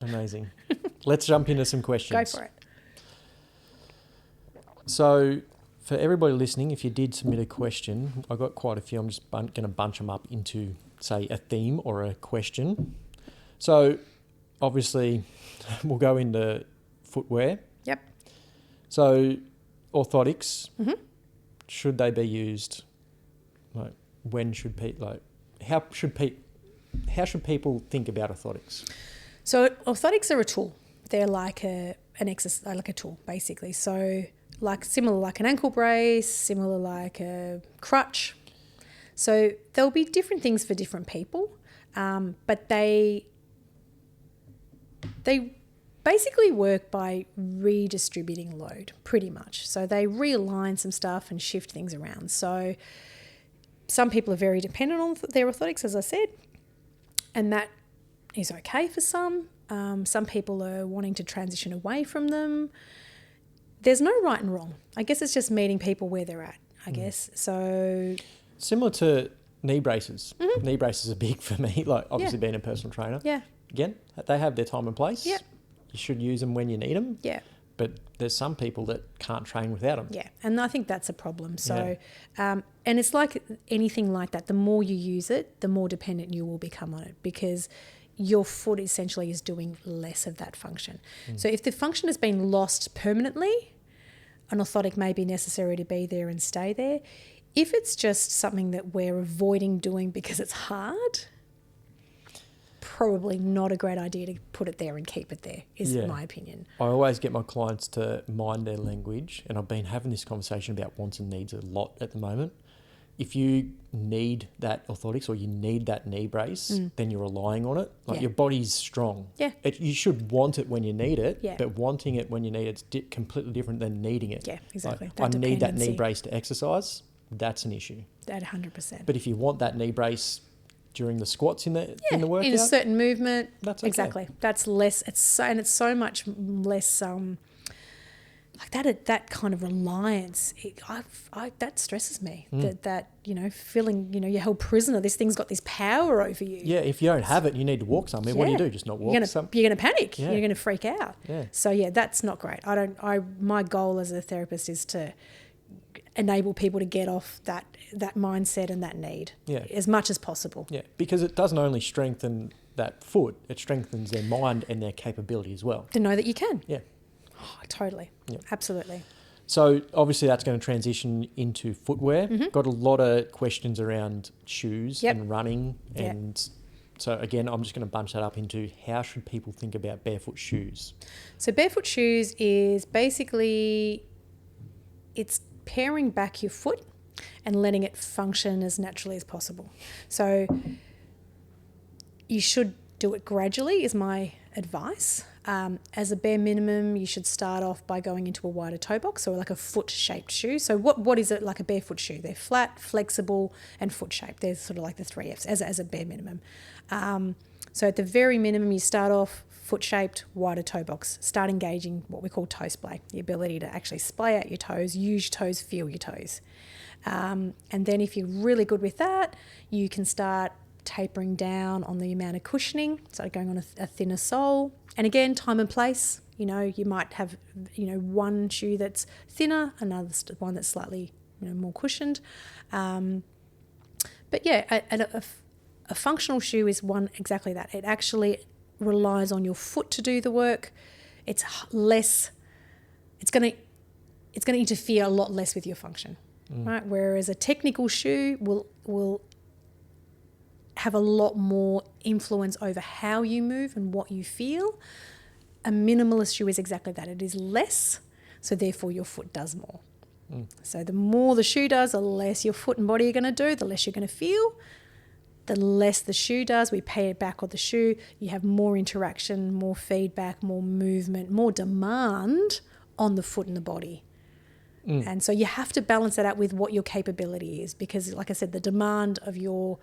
Amazing. Let's jump into some questions. Go for it. So for everybody listening, if you did submit a question, I got quite a few. I'm just going to bunch them up into, say, a theme or a question. So obviously we'll go into footwear. Yep. So orthotics, Mm-hmm. should they be used? Like, when should people, like, how should people think about orthotics? So orthotics are a tool. They're like an exercise, like a tool, basically. So similar like an ankle brace, similar like a crutch. So there'll be different things for different people, but they basically work by redistributing load, pretty much. So they realign some stuff and shift things around. So some people are very dependent on their orthotics, as I said, and that is okay for some. Some people are wanting to transition away from them. There's no right and wrong. I guess it's just meeting people where they're at, I guess. So similar to knee braces. Mm-hmm. Knee braces are big for me, like obviously being a personal trainer. Yeah. Again, they have their time and place. Yeah. You should use them when you need them. Yeah. But there's some people that can't train without them. Yeah, and I think that's a problem. So, and it's like anything like that. The more you use it, the more dependent you will become on it, because your foot essentially is doing less of that function. So if the function has been lost permanently, an orthotic may be necessary to be there and stay there. If it's just something that we're avoiding doing because it's hard, probably not a great idea to put it there and keep it there, is my opinion. I always get my clients to mind their language, and I've been having this conversation about wants and needs a lot at the moment. If you need that orthotics or you need that knee brace, then you're relying on it. Like your body's strong. Yeah. You should want it when you need it, Yeah. but wanting it when you need it's completely different than needing it. Yeah, exactly. Like, I need that knee dependency. brace to exercise. That's an issue. That 100%. But if you want that knee brace during the squats in the workout, in a certain movement, that's okay. Exactly. That's less. It's so much less. Like that kind of reliance. That stresses me. That feeling you're held prisoner. This thing's got this power over you. Yeah. If you don't have it, you need to walk somewhere. What do you do? Just not walk. You're gonna panic. Yeah. You're gonna freak out. Yeah. So that's not great. My goal as a therapist is to enable people to get off that mindset and that need as much as possible. Yeah, because it doesn't only strengthen that foot, it strengthens their mind and their capability as well. To know that you can. Yeah. Oh, totally. Yeah. Absolutely. So obviously that's going to transition into footwear. Mm-hmm. Got a lot of questions around shoes and running. Yep. And so again, I'm just going to bunch that up into how should people think about barefoot shoes? So barefoot shoes is basically, it's paring back your foot and letting it function as naturally as possible. So you should do it gradually is my advice. As a bare minimum, you should start off by going into a wider toe box, or like a foot-shaped shoe. So what is it like a barefoot shoe? They're flat, flexible, and foot-shaped. They're sort of like the 3 Fs as a bare minimum. So at the very minimum, you start off foot-shaped, wider toe box. Start engaging what we call toe splay, the ability to actually splay out your toes, use your toes, feel your toes. And then if you're really good with that, you can start tapering down on the amount of cushioning, so going on a thinner sole. And again, time and place. You might have, one shoe that's thinner, another one that's slightly, more cushioned. But yeah, a functional shoe is one exactly that. It actually relies on your foot to do the work. It's less. It's going to interfere a lot less with your function, right? Whereas a technical shoe will have a lot more influence over how you move and what you feel. A minimalist shoe is exactly that. It is less, so therefore your foot does more. So the more the shoe does, the less your foot and body are going to do, the less you're going to feel. The less the shoe does, we pay it back on the shoe. You have more interaction, more feedback, more movement, more demand on the foot and the body. And so you have to balance that out with what your capability is, because like I said, the demand of your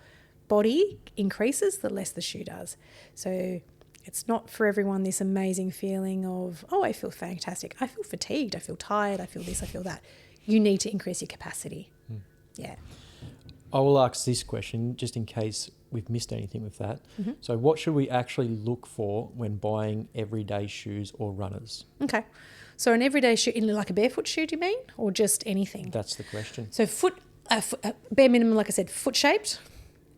body increases the less the shoe does. So it's not for everyone this amazing feeling of, oh, I feel fantastic. I feel fatigued. I feel tired. I feel this. I feel that. You need to increase your capacity. Yeah. I will ask this question just in case we've missed anything with that. Mm-hmm. So what should we actually look for when buying everyday shoes or runners? Okay. So an everyday shoe, like a barefoot shoe, do you mean? Or just anything? That's the question. So bare minimum, like I said, foot shaped,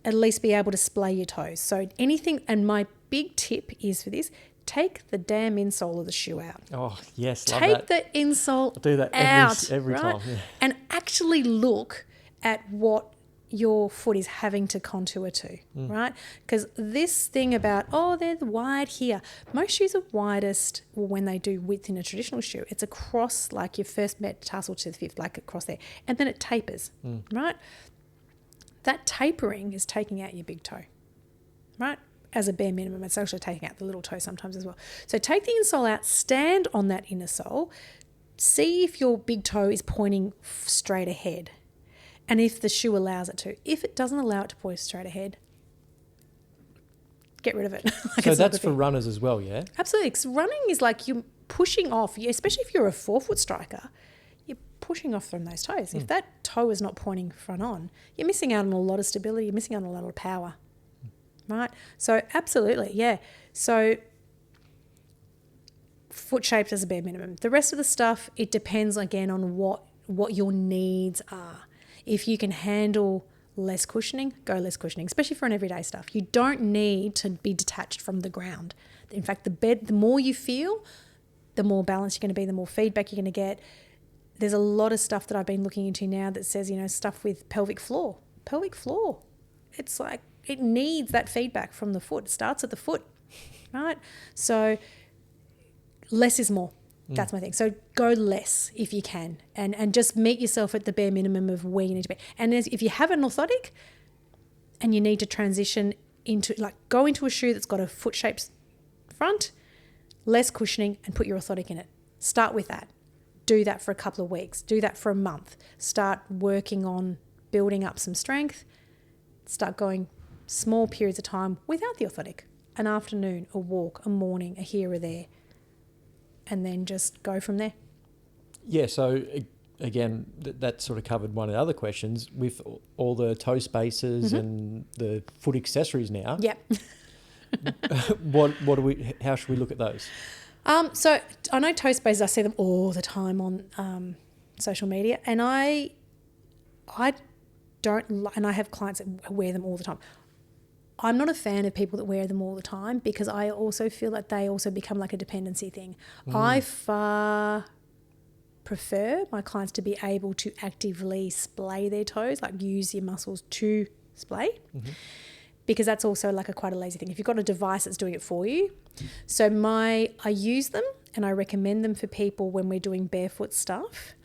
at least be able to splay your toes. So anything, and my big tip is for this, take the damn insole of the shoe out. Oh, yes, love Take that. the insole I do that out, every right? time. Yeah. And actually look at what your foot is having to contour to, right? Because this thing about, they're wide here. Most shoes are widest when they do width in a traditional shoe. It's across like your first metatarsal to the fifth, like across there. And then it tapers, right? That tapering is taking out your big toe, right? As a bare minimum, it's actually taking out the little toe sometimes as well. So take the insole out, stand on that inner sole, see if your big toe is pointing straight ahead. And if the shoe allows it to. If it doesn't allow it to point straight ahead, get rid of it. So that's for runners as well, yeah? Absolutely. Because running is like you're pushing off, especially if you're a forefoot striker, you're pushing off from those toes. If that toe is not pointing front on, you're missing out on a lot of stability, you're missing out on a lot of power, right? So absolutely, yeah. So foot shaped as a bare minimum. The rest of the stuff, it depends again on what your needs are. If you can handle less cushioning, go less cushioning, especially for an everyday stuff. You don't need to be detached from the ground. In fact, the bed, the more you feel, the more balanced you're going to be, the more feedback you're going to get. There's a lot of stuff that I've been looking into now that says, stuff with pelvic floor. Pelvic floor. It's like it needs that feedback from the foot. It starts at the foot, right? So less is more. That's my thing. So go less if you can and just meet yourself at the bare minimum of where you need to be. And if you have an orthotic and you need to transition into, go into a shoe that's got a foot-shaped front, less cushioning, and put your orthotic in it. Start with that. Do that for a couple of weeks. Do that for a month. Start working on building up some strength. Start going small periods of time without the orthotic. An afternoon, a walk, a morning, a here or there. And then just go from there. Yeah, so again, that sort of covered one of the other questions with all the toe spaces and the foot accessories now. Yep. How should we look at those? So I know toe spaces, I see them all the time on social media, and I don't, and I have clients that wear them all the time. I'm not a fan of people that wear them all the time because I also feel that they also become like a dependency thing. I far prefer my clients to be able to actively splay their toes, like use your muscles to splay, because that's also like quite a lazy thing. If you've got a device that's doing it for you. So I use them and I recommend them for people when we're doing barefoot stuff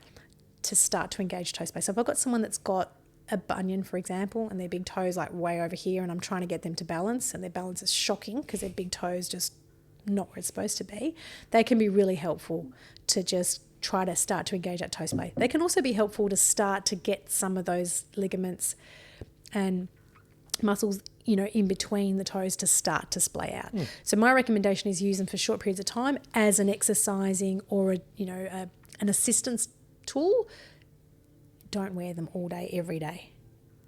to start to engage toe space. So if I've got someone that's got a bunion, for example, and their big toes like way over here, and I'm trying to get them to balance, and their balance is shocking because their big toes just not where it's supposed to be, they can be really helpful to just try to start to engage that toe space. They can also be helpful to start to get some of those ligaments and muscles, in between the toes to start to splay out. So my recommendation is use them for short periods of time as an exercising or an assistance tool. Don't wear them all day, every day,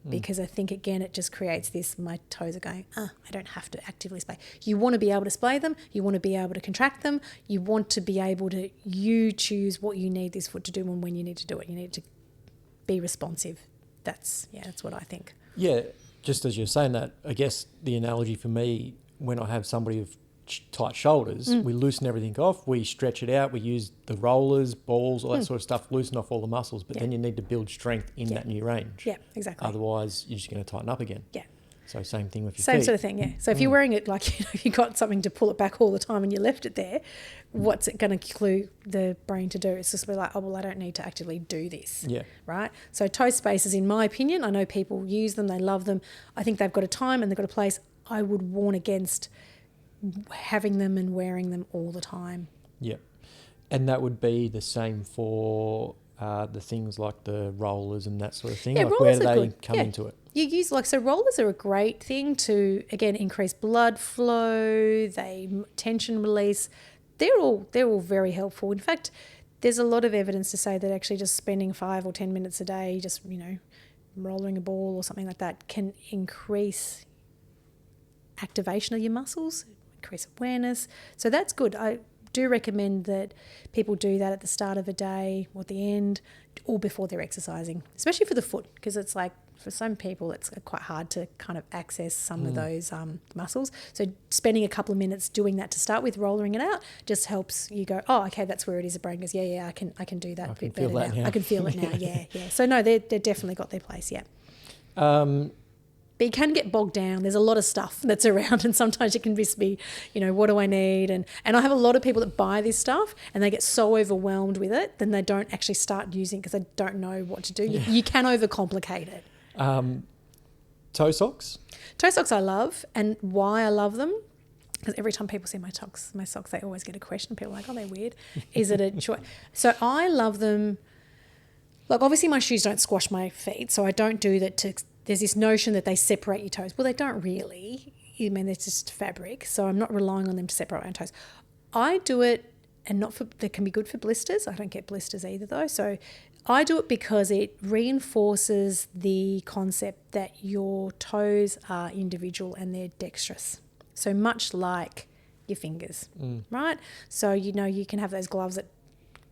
because I think, again, it just creates this, my toes are going, I don't have to actively splay. You want to be able to splay them. You want to be able to contract them. You want to be able to, you choose what you need this foot to do and when you need to do it. You need to be responsive. That's what I think. Yeah, just as you're saying that, I guess the analogy for me, when I have somebody with tight shoulders, we loosen everything off, we stretch it out, we use the rollers, balls, all that sort of stuff, loosen off all the muscles, but then you need to build strength in that new range. Yeah, exactly. Otherwise, you're just going to tighten up again. Yeah. So same thing with your feet. Same sort of thing, yeah. So if you're wearing it like, if you've got something to pull it back all the time and you left it there, what's it going to clue the brain to do? It's just be like, I don't need to actively do this. Yeah. Right? So toe spaces, in my opinion, I know people use them, they love them. I think they've got a time and they've got a place. I would warn against having them and wearing them all the time. Yeah. And that would be the same for the things like the rollers and that sort of thing. Yeah, like where do rollers are they good. come into it? You use so rollers are a great thing to, again, increase blood flow, tension release. They're all very helpful. In fact, there's a lot of evidence to say that actually just spending 5 or 10 minutes a day, just rolling a ball or something like that, can increase activation of your muscles, increase awareness. So that's good. I do recommend that people do that at the start of a day or at the end or before they're exercising, especially for the foot, because it's like for some people it's quite hard to kind of access some of those muscles. So spending a couple of minutes doing that to start with, rolling it out, just helps you go, oh, okay, that's where it is. The brain goes, yeah, I can do that a bit better now. I can feel it now, yeah. So no, they're definitely got their place, yeah. But you can get bogged down. There's a lot of stuff that's around, and sometimes it can just be, what do I need? And I have a lot of people that buy this stuff and they get so overwhelmed with it, then they don't actually start using it because they don't know what to do. Yeah. You can overcomplicate it. Toe socks? Toe socks I love, and why I love them, because every time people see my socks, they always get a question. People are like, oh, they're weird. Is it a choice? So I love them. Like, obviously my shoes don't squash my feet, so I don't do that there's this notion that they separate your toes. Well, they don't really. I mean, it's just fabric, so I'm not relying on them to separate my own toes. I do it, and they can be good for blisters. I don't get blisters either, though. So I do it because it reinforces the concept that your toes are individual and they're dexterous. So much like your fingers, right? So, you can have those gloves that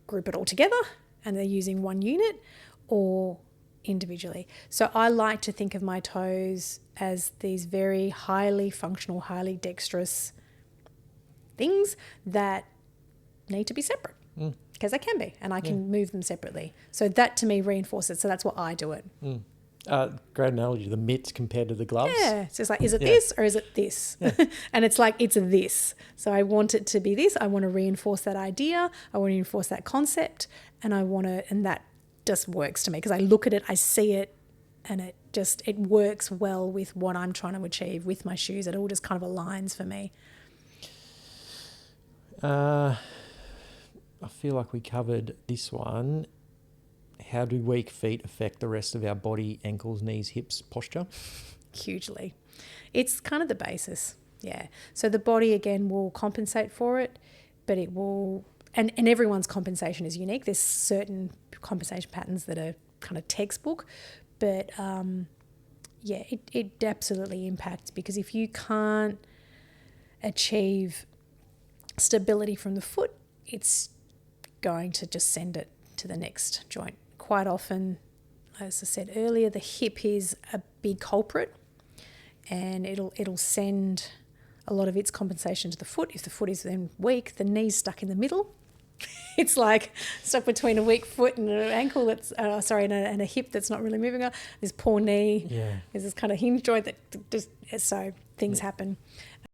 group it all together and they're using one unit, or individually. So I like to think of my toes as these very highly functional, highly dexterous things that need to be separate, because they can be, and I can move them separately. So that to me reinforces. So that's what I do it. Great analogy, the mitts compared to the gloves. Yeah, it's just like, is it this or is it this? Yeah. And it's like, it's this. So I want it to be this. I want to reinforce that idea. I want to reinforce that concept, and that just works to me because I look at it, I see it, and it works well with what I'm trying to achieve with my shoes. It all just kind of aligns for me. I feel like we covered this one. How do weak feet affect the rest of our body, ankles, knees, hips, posture? Hugely. It's kind of the basis, yeah. So the body, again, will compensate for it, but it will... And everyone's compensation is unique. There's certain compensation patterns that are kind of textbook, but it absolutely impacts, because if you can't achieve stability from the foot, it's going to just send it to the next joint. Quite often, as I said earlier, the hip is a big culprit, and it'll send a lot of its compensation to the foot. If the foot is then weak, the knee's stuck in the middle. It's like stuck between a weak foot and an ankle and a hip that's not really moving. This poor knee. Yeah. There's this kind of hinge joint that just, so things happen.